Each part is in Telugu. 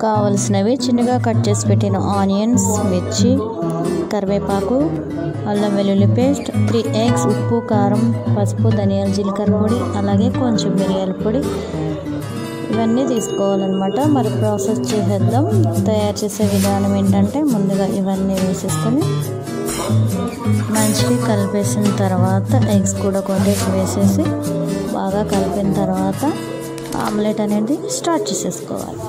కావలసినవి చిన్నగా కట్ చేసి పెట్టిన ఆనియన్స్, మిర్చి, కరివేపాకు, అల్లం వెల్లుల్లి పేస్ట్, 3 ఎగ్స్, ఉప్పు, కారం, పసుపు, ధనియాల జీలకర్ర పొడి, అలాగే కొంచెం మిరియాల పొడి, ఇవన్నీ తీసుకోవాలన్నమాట. మరి ప్రాసెస్ చేసేద్దాం. తయారు చేసే విధానం ఏంటంటే ముందుగా ఇవన్నీ వేసేసుకొని మంచిగా కలిపేసిన తర్వాత ఎగ్స్ కూడా కొద్దిగా వేసేసి బాగా కలిపిన తర్వాత ఆమ్లెట్ అనేది స్టార్ట్ చేసేసుకోవాలి.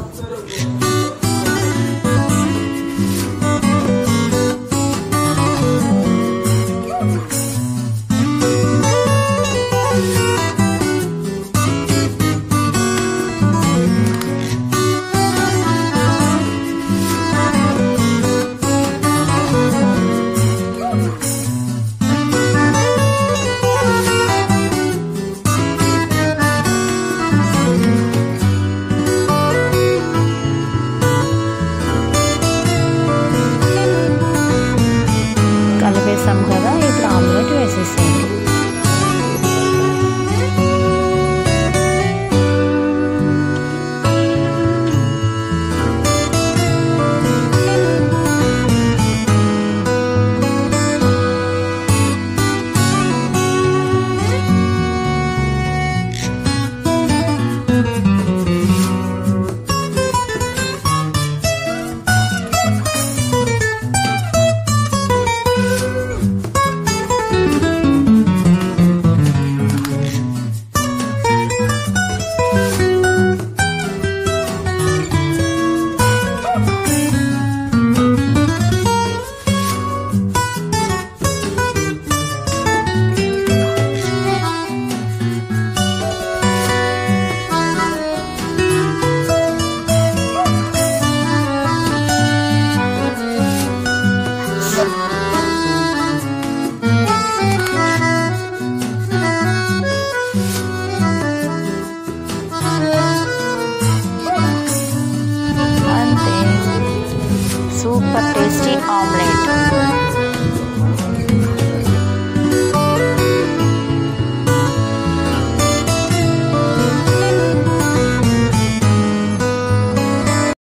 కలిపేసాం కదా, ఇప్పుడు ఆమ్లెట్ వేసేసేయండి. Super tasty omelette.